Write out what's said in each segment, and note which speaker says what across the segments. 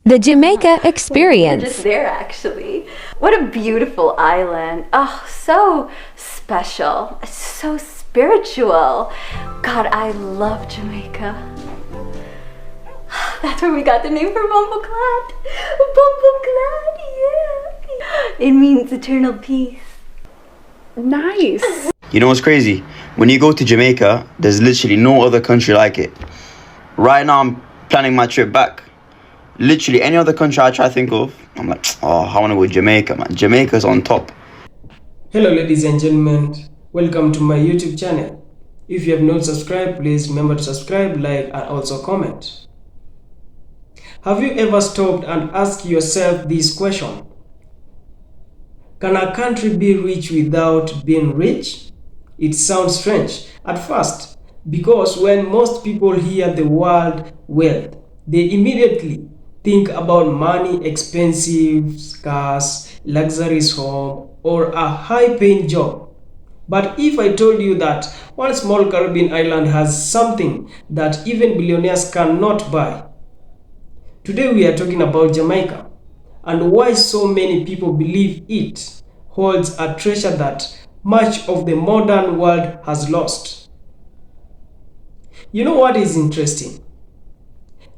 Speaker 1: The Jamaica
Speaker 2: We're
Speaker 1: Experience.
Speaker 2: just there actually. What a beautiful island. Oh, so special. So spiritual. God, I love Jamaica. That's where we got the name for Bumbleclad. Bumbleclad, yeah. It means eternal peace.
Speaker 3: Nice.
Speaker 4: You know what's crazy? When you go to Jamaica, there's literally no other country like it. Right now, I'm planning my trip back. Literally, any other country I try to think of, I'm like, oh, I want to go to Jamaica, man. Jamaica's on top.
Speaker 5: Hello ladies and gentlemen, welcome to my YouTube channel. If you have not subscribed, please remember to subscribe, like and also comment. Have you ever stopped and asked yourself this question? Can a country be rich without being rich? It sounds strange at first, because when most people hear the word wealth, they immediately think about money, expensive cars, luxurious home, or a high-paying job. But if I told you that one small Caribbean island has something that even billionaires cannot buy? Today we are talking about Jamaica and why so many people believe it holds a treasure that much of the modern world has lost. You know what is interesting?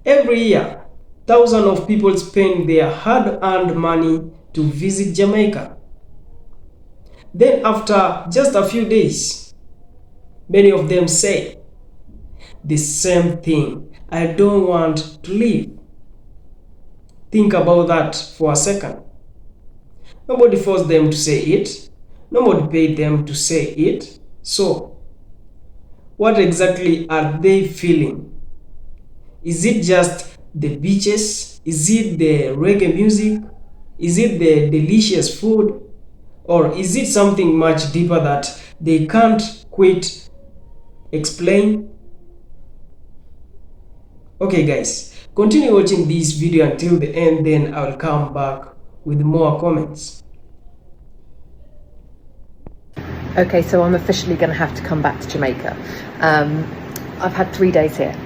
Speaker 5: Every year, thousands of people spend their hard-earned money to visit Jamaica. Then after just a few days, many of them say the same thing: I don't want to leave. Think about that for a second. Nobody forced them to say it. Nobody paid them to say it. So, what exactly are they feeling? Is it just the beaches? Is it the reggae music? Is it the delicious food? Or is it something much deeper that they can't quite explain? Okay guys, continue watching this video until the end, then I'll come back with more comments.
Speaker 6: Okay, so I'm officially going to have to come back to Jamaica. I've had 3 days here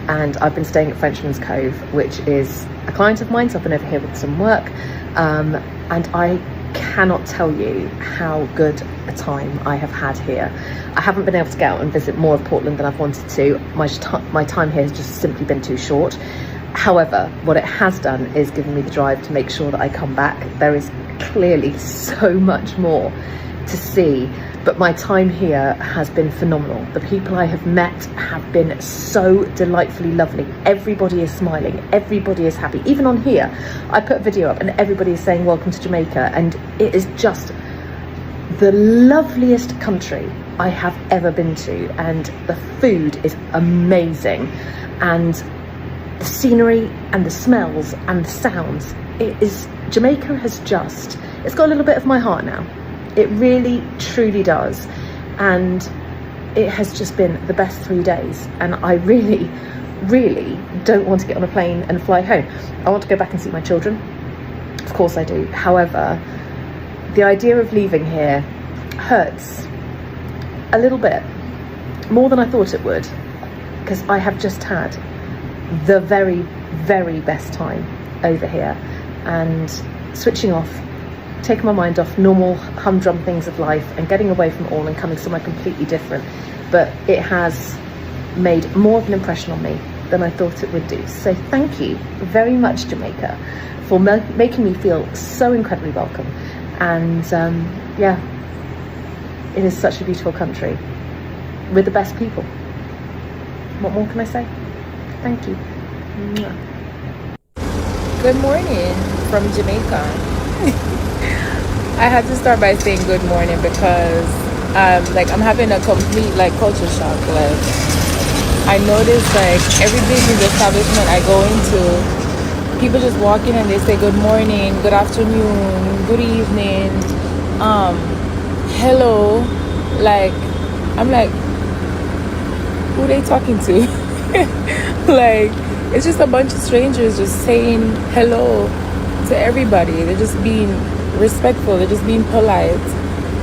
Speaker 6: and I've been staying at Frenchman's Cove, which is a client of mine, so I've been over here with some work, and I cannot tell you how good a time I have had here. I haven't been able to get out and visit more of Portland than I've wanted to. My time here has just simply been too short. However, what it has done is given me the drive to make sure that I come back. There is clearly so much more to see, but my time here has been phenomenal. The people I have met have been so delightfully lovely. Everybody is smiling, everybody is happy. Even on here, I put a video up and everybody is saying welcome to Jamaica, and it is just the loveliest country I have ever been to, and the food is amazing, and the scenery and the smells and the sounds. Jamaica has just, it's got a little bit of my heart now. It really, truly does. And it has just been the best 3 days. And I really, really don't want to get on a plane and fly home. I want to go back and see my children. Of course I do. However, the idea of leaving here hurts a little bit, more than I thought it would, because I have just had the very, very best time over here, and switching off, taking my mind off normal humdrum things of life and getting away from it all and coming somewhere completely different. But it has made more of an impression on me than I thought it would do. So thank you very much, Jamaica, for making me feel so incredibly welcome. And yeah, it is such a beautiful country with the best people. What more can I say? Thank you. Mwah.
Speaker 7: Good morning from Jamaica. I had to start by saying good morning because I'm having a complete culture shock. I noticed every business establishment I go into, people just walk in and they say good morning, good afternoon, good evening, hello. I'm like, who are they talking to? It's just a bunch of strangers just saying hello to everybody. They're just being respectful, they're just being polite.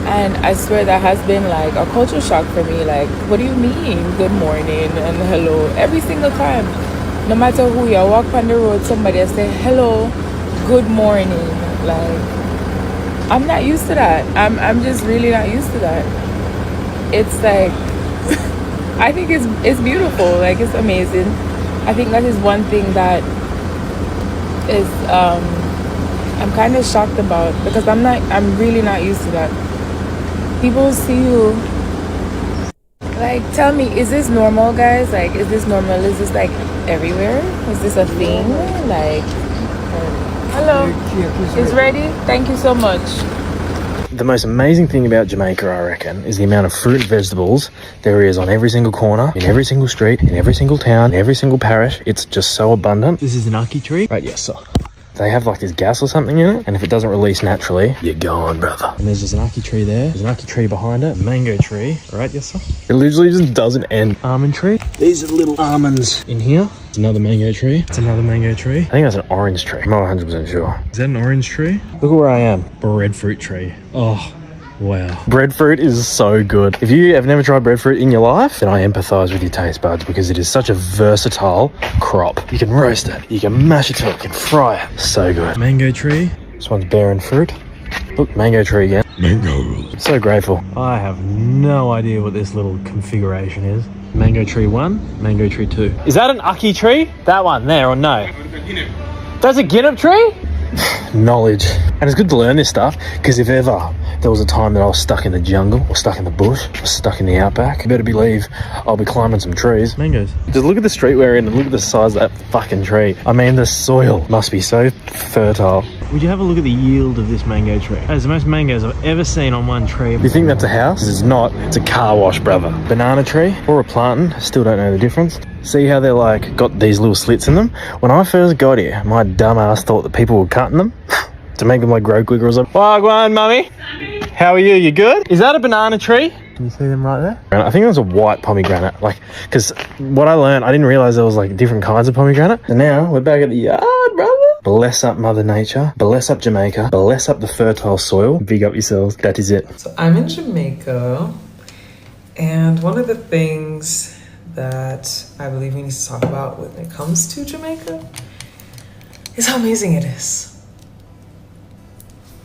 Speaker 7: And I swear that has been a culture shock for me. What do you mean good morning and hello every single time? no matter who you are, walk on the road, somebody will say hello, good morning. Like, I'm not used to that. I'm just really not used to that. It's like I think it's beautiful. Like, it's amazing. I think that is one thing that is I'm kind of shocked about, because I'm really not used to that. People see you, like, tell me, is this normal, guys? Like, is this normal? Is this like everywhere? Is this a thing? Like, hello, it's ready. Thank you so much.
Speaker 1: The most amazing thing about Jamaica, I reckon, is the amount of fruit and vegetables there is on every single corner, in every single street, in every single town, in every single parish. It's just so abundant. This is an ackee tree. Right, yes, sir. They have like this gas or something in it, and if it doesn't release naturally, you're gone, brother. And there's just an ackee tree there. There's an ackee tree behind it. Mango tree. Right, yes, sir. It literally just doesn't end. Almond tree. These are the little almonds in here. It's another mango tree. It's another mango tree. I think that's an orange tree. I'm not 100% sure. Is that an orange tree? Look at where I am. Breadfruit tree. Oh, wow. Breadfruit is so good. If you have never tried breadfruit in your life, then I empathize with your taste buds, because it is such a versatile crop. You can roast it, you can mash it up, you can fry it. So good. Mango tree. This one's bearing fruit. Look, mango tree again. Mango. So grateful. I have no idea what this little configuration is. Mango tree 1, mango tree 2. Is that an ackee tree? That one there, or no? That's a guinnep tree? Knowledge. And it's good to learn this stuff, because if ever there was a time that I was stuck in the jungle, or stuck in the bush, or stuck in the outback, you better believe I'll be climbing some trees. Mangoes. Just look at the street we're in and look at the size of that fucking tree. I mean, the soil must be so fertile. Would you have a look at the yield of this mango tree? That's the most mangoes I've ever seen on one tree. You think that's a house? It's not. It's a car wash, brother. Banana tree or a plantain. Still don't know the difference. See how they're like got these little slits in them? When I first got here, my dumb ass thought that people were cutting them to make them like grow quicker or something. Wagwan, mummy. How are you? You good? Is that a banana tree? Can you see them right there? I think that's a white pomegranate. Like, because what I learned, I didn't realize there was like different kinds of pomegranate. And now we're back at the yard, brother. Bless up Mother Nature. Bless up Jamaica. Bless up the fertile soil. Big up yourselves. That is it.
Speaker 3: So I'm in Jamaica, and one of the things that I believe we need to talk about when it comes to Jamaica is how amazing it is.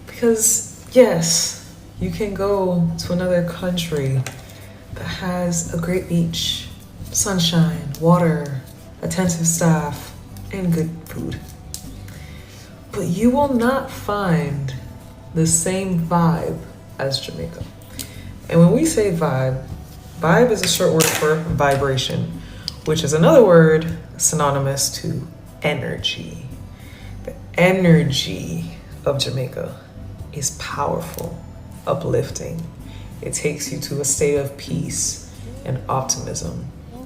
Speaker 3: Because yes, you can go to another country that has a great beach, sunshine, water, attentive staff, and good food. But you will not find the same vibe as Jamaica. And when we say vibe, vibe is a short word for vibration, which is another word synonymous to energy. The energy of Jamaica is powerful, uplifting. It takes you to a state of peace and optimism,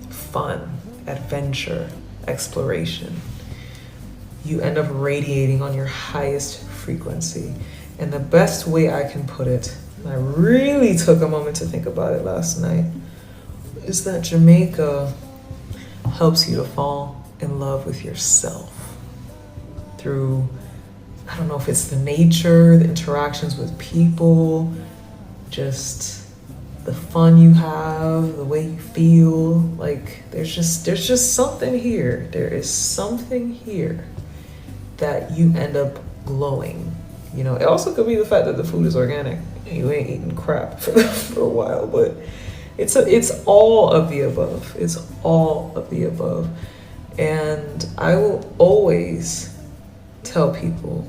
Speaker 3: fun, adventure, exploration. You end up radiating on your highest frequency. And the best way I can put it, and I really took a moment to think about it last night, is that Jamaica helps you to fall in love with yourself through, I don't know if it's the nature, the interactions with people, just the fun you have, the way you feel. Like there's just something here. There is something here that you end up glowing. You know, it also could be the fact that the food is organic and you ain't eating crap for a while, but it's all of the above. It's all of the above. And I will always tell people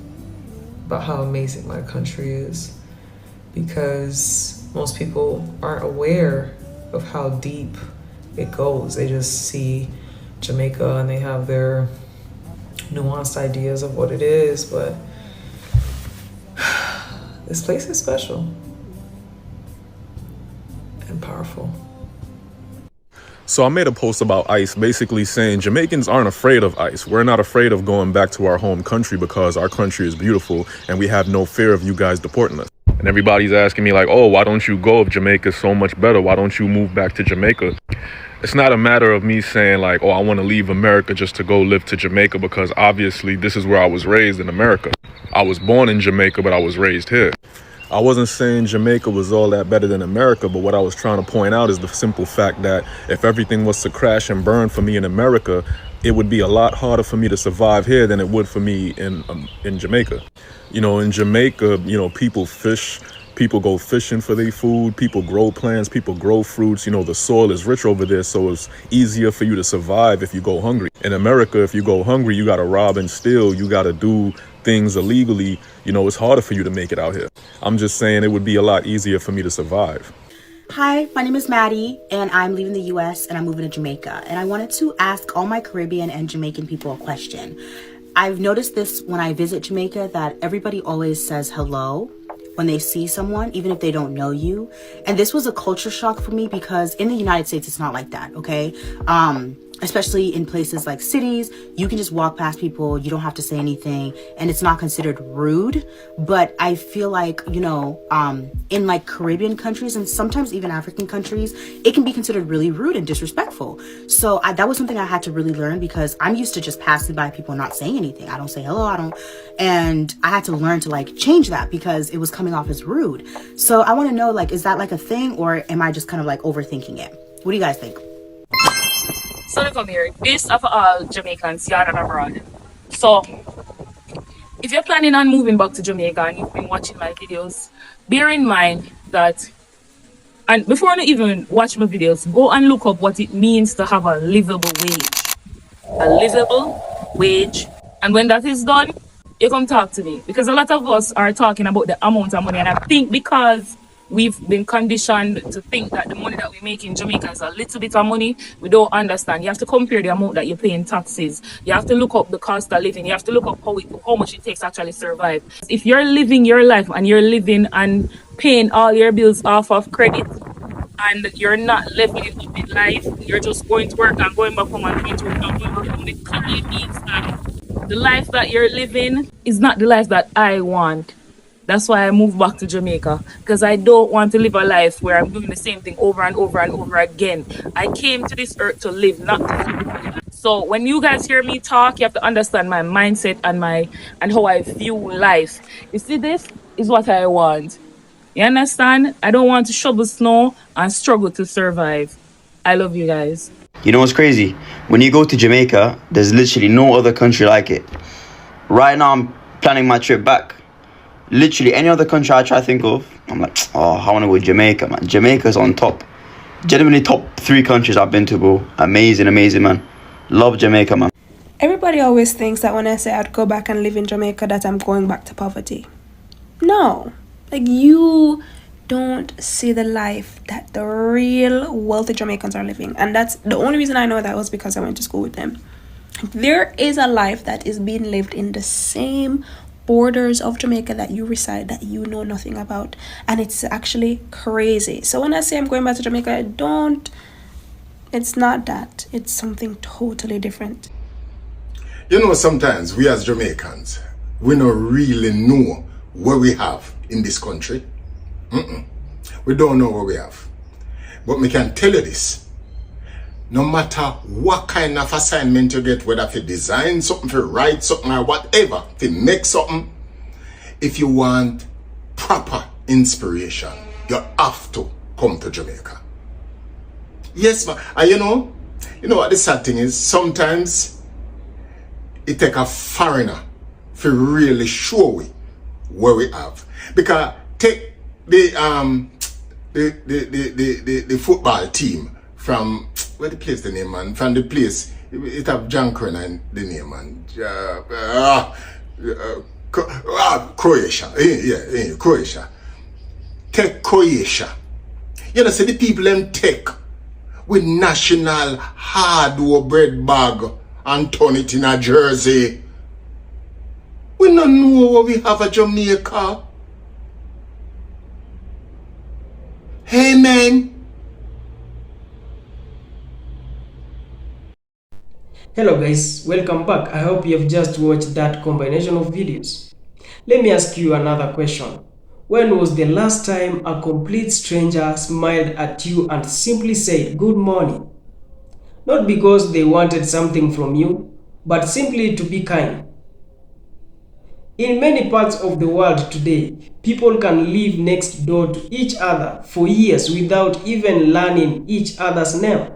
Speaker 3: about how amazing my country is, because most people aren't aware of how deep it goes. They just see Jamaica and they have their nuanced ideas of what it is, but this place is special and powerful.
Speaker 8: So I made a post about ICE basically saying Jamaicans aren't afraid of ICE. We're not afraid of going back to our home country because our country is beautiful and we have no fear of you guys deporting us. And everybody's asking me like, oh, why don't you go if Jamaica's so much better? Why don't you move back to Jamaica? It's not a matter of me saying like, oh, I want to leave America just to go live to Jamaica, because obviously this is where I was raised, in America. I was born in Jamaica, but I was raised here. I wasn't saying Jamaica was all that better than America, but what I was trying to point out is the simple fact that if everything was to crash and burn for me in America, it would be a lot harder for me to survive here than it would for me in Jamaica. You know, in Jamaica, you know, people fish, people go fishing for their food, people grow plants, people grow fruits. You know, the soil is rich over there, so it's easier for you to survive if you go hungry. In America, if you go hungry, you gotta rob and steal, you gotta do things illegally. You know, it's harder for you to make it out here. I'm just saying it would be a lot easier for me to survive.
Speaker 9: Hi, my name is Maddie, and I'm leaving the US and I'm moving to Jamaica. And I wanted to ask all my Caribbean and Jamaican people a question. I've noticed this when I visit Jamaica, that everybody always says hello when they see someone, even if they don't know you. And this was a culture shock for me because in the United States, it's not like that, okay? Especially in places like cities, you can just walk past people, you don't have to say anything, and it's not considered rude. But I feel like, you know, in like Caribbean countries and sometimes even African countries, it can be considered really rude and disrespectful. So that was something I had to really learn because I'm used to just passing by people not saying anything. I don't say hello, and I had to learn to like change that because it was coming off as rude. So I want to know, like, is that like a thing, or am I just kind of like overthinking it? What do you guys think?
Speaker 10: So come here, based off all Jamaicans here and abroad. So if you're planning on moving back to Jamaica and you've been watching my videos, bear in mind that, and before you even watch my videos, go and look up what it means to have a livable wage. A livable wage. And when that is done, you come talk to me. Because a lot of us are talking about the amount of money, and I think because we've been conditioned to think that the money that we make in Jamaica is a little bit of money, we don't understand. You have to compare the amount that you pay in taxes. You have to look up the cost of living. You have to look up how much it takes to actually survive. If you're living your life and you're living and paying all your bills off of credit, and you're not leveling up in life, you're just going to work and going back home and going to work and going back home, it clearly means that the life that you're living is not the life that I want. That's why I moved back to Jamaica, because I don't want to live a life where I'm doing the same thing over and over and over again. I came to this earth to live, not to live. So when you guys hear me talk, you have to understand my mindset and how I view life. You see, this is what I want. You understand? I don't want to shovel snow and struggle to survive. I love you guys.
Speaker 4: You know what's crazy? When you go to Jamaica, there's literally no other country like it. Right now, I'm planning my trip back. Literally any other country I try to think of, I'm like, oh, I want to go to Jamaica, man. Jamaica's on top. Genuinely top 3 countries I've been to, bro. Amazing, amazing, man. Love Jamaica, man.
Speaker 11: Everybody always thinks that when I say I'd go back and live in Jamaica, that I'm going back to poverty. No. Like, you don't see the life that the real wealthy Jamaicans are living. And that's the only reason I know that was because I went to school with them. There is a life that is being lived in the same borders of Jamaica that you reside, that you know nothing about, and it's actually crazy. So when I say I'm going back to Jamaica, it's not that. It's something totally different.
Speaker 12: You know, sometimes we as Jamaicans, we don't really know what we have in this country. We don't know what we have. But me can tell you this: no matter what kind of assignment you get, whether you design something, if you write something, or whatever, if you make something, if you want proper inspiration, you have to come to Jamaica. Yes, man. And you know what the sad thing is? Sometimes it takes a foreigner to really show we what we have. Because take the football team from where the place the name, man? From the place it have John Kerner in the name, man. Croatia. Yeah, Croatia. Take Croatia. You know, see the people them take with national hard bread bag and turn it in a jersey. We don't know what we have at Jamaica. Hey, man.
Speaker 5: Hello guys, welcome back. I hope you have just watched that combination of videos. Let me ask you another question. When was the last time a complete stranger smiled at you and simply said good morning? Not because they wanted something from you, but simply to be kind. In many parts of the world today, people can live next door to each other for years without even learning each other's name.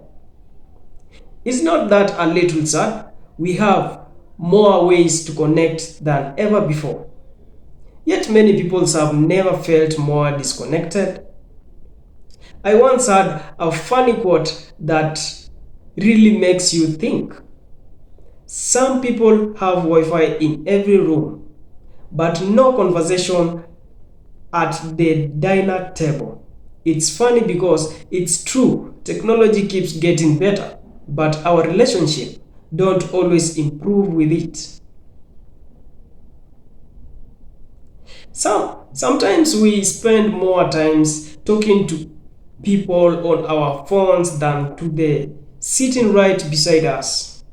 Speaker 5: Is not that a little sad? we have more ways to connect than ever before. Yet many people have never felt more disconnected. I once had a funny quote that really makes you think. Some people have Wi-Fi in every room, but no conversation at the dinner table. It's funny because it's true. Technology keeps getting better, but our relationship don't always improve with it. Sometimes we spend more times talking to people on our phones than to the sitting right beside us.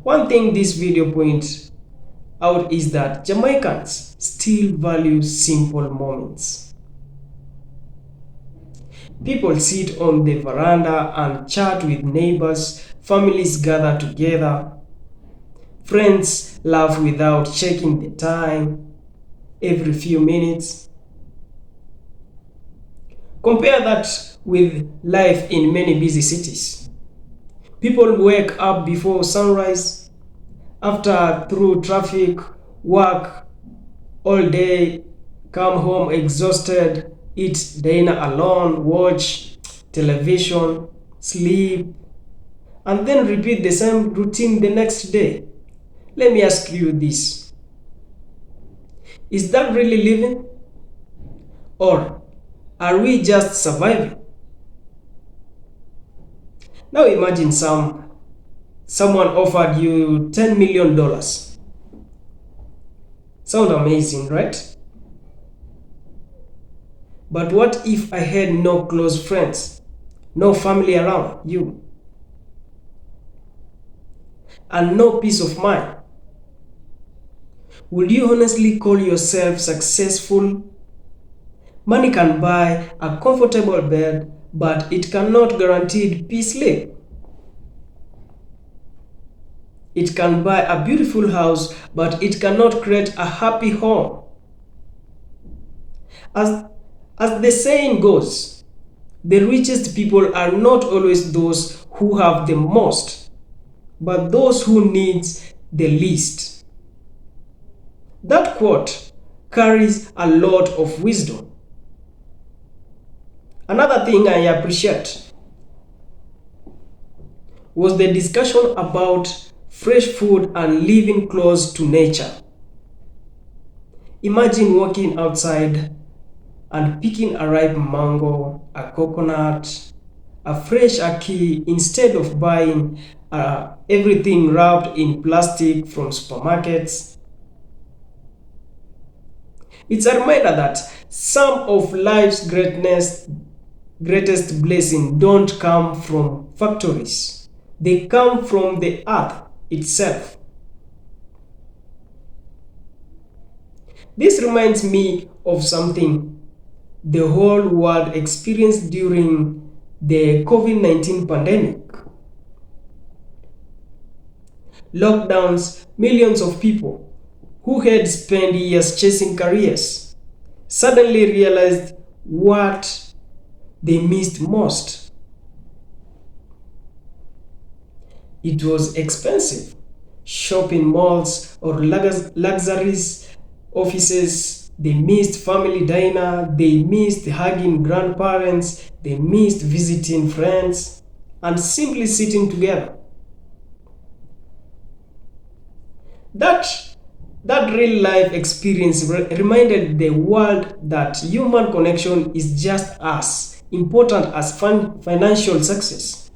Speaker 5: One thing this video points out is that Jamaicans still value simple moments. People sit on the veranda and chat with neighbors, families gather together, friends laugh without checking the time every few minutes. Compare that with life in many busy cities. People wake up before sunrise, after through traffic, work all day, come home exhausted, eat dinner alone, watch television, sleep, and then repeat the same routine the next day. Let me ask you this. Is that really living? Or are we just surviving? Now imagine someone offered you $10 million. Sound amazing, right? But what if I had no close friends, no family around you, and no peace of mind? Would you honestly call yourself successful? Money can buy a comfortable bed, but it cannot guarantee peace sleep. It can buy a beautiful house, but it cannot create a happy home. As the saying goes, the richest people are not always those who have the most, but those who need the least. That quote carries a lot of wisdom. Another thing I appreciate was the discussion about fresh food and living close to nature. Imagine walking outside and picking a ripe mango, a coconut, a fresh ackee instead of buying everything wrapped in plastic from supermarkets. It's a reminder that some of life's greatest blessings don't come from factories. They come from the earth itself. This reminds me of something the whole world experienced during the COVID-19 pandemic. Lockdowns, millions of people who had spent years chasing careers suddenly realized what they missed most. It was expensive. Shopping malls or luxuries offices. They missed family dinner. They missed hugging grandparents. They missed visiting friends and simply sitting together. That real life experience reminded the world that human connection is just as important as financial success.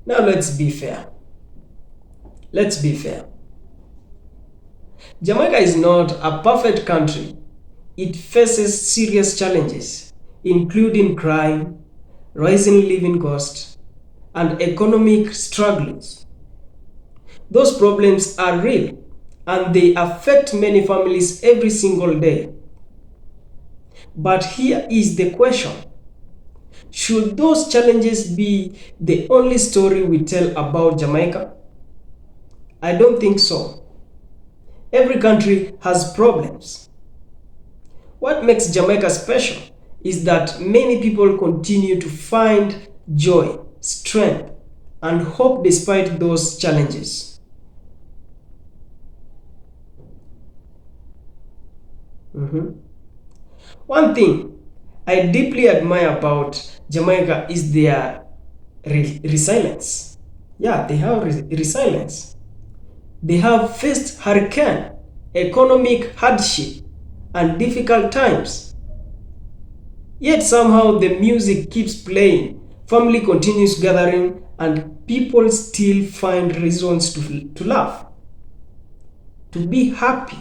Speaker 5: Now let's be fair. Jamaica is not a perfect country. It faces serious challenges, including crime, rising living costs, and economic struggles. Those problems are real and they affect many families every single day. But here is the question. Should those challenges be the only story we tell about Jamaica? I don't think so. Every country has problems. What makes Jamaica special is that many people continue to find joy, strength, and hope despite those challenges. One thing I deeply admire about Jamaica is their resilience. Yeah, they have resilience. They have faced hurricane, economic hardship, and difficult times. Yet somehow the music keeps playing, family continues gathering, and people still find reasons to laugh, to be happy.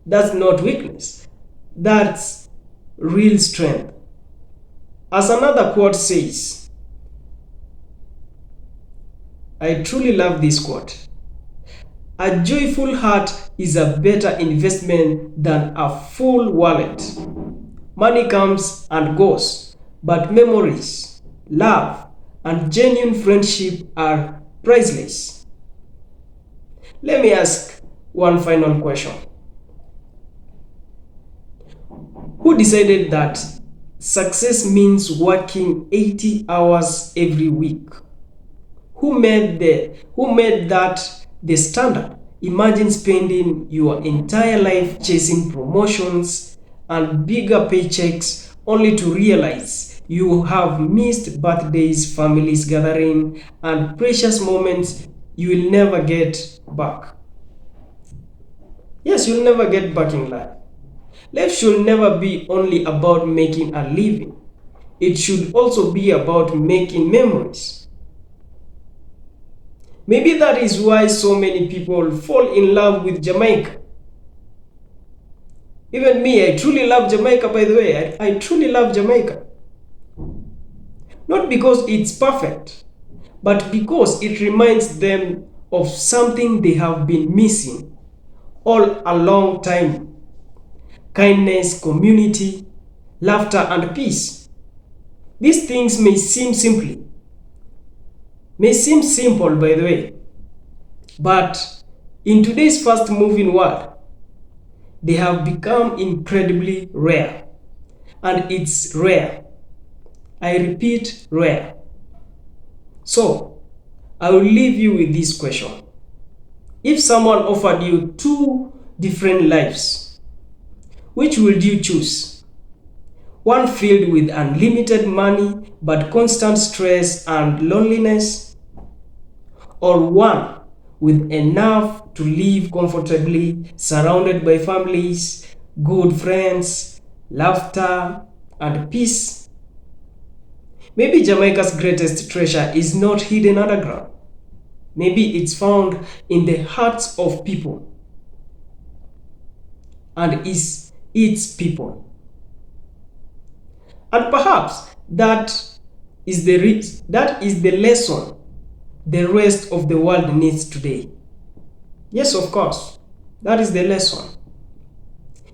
Speaker 5: That's not weakness. That's real strength. As another quote says, I truly love this quote. A joyful heart is a better investment than a full wallet. Money comes and goes, but memories, love, and genuine friendship are priceless. Let me ask one final question. Who decided that success means working 80 hours every week? Who made that the standard? Imagine spending your entire life chasing promotions and bigger paychecks only to realize you have missed birthdays, families gathering, and precious moments you will never get back. Yes, you'll never get back in life. Life should never be only about making a living. It should also be about making memories. Maybe that is why so many people fall in love with Jamaica. Even me, I truly love Jamaica, by the way. I truly love Jamaica. Not because it's perfect, but because it reminds them of something they have been missing all a long time. Kindness, community, laughter, and peace. These things may seem simple, by the way, but in today's fast-moving world, they have become incredibly rare. And it's rare. I repeat, rare. So, I will leave you with this question. If someone offered you 2 different lives, which would you choose? One filled with unlimited money but constant stress and loneliness? Or one with enough to live comfortably, surrounded by families, good friends, laughter, and peace? Maybe Jamaica's greatest treasure is not hidden underground. Maybe it's found in the hearts of people and is its people. And perhaps that is the lesson the rest of the world needs today. Yes, of course, that is the lesson.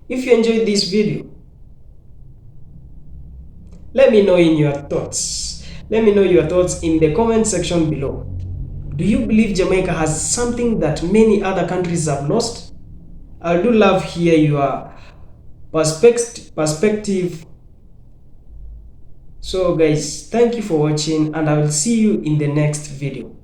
Speaker 5: If you enjoyed this video, let me know in your thoughts. Let me know your thoughts in the comment section below. Do you believe Jamaica has something that many other countries have lost? I do love hear your perspective. So guys, thank you for watching and I will see you in the next video.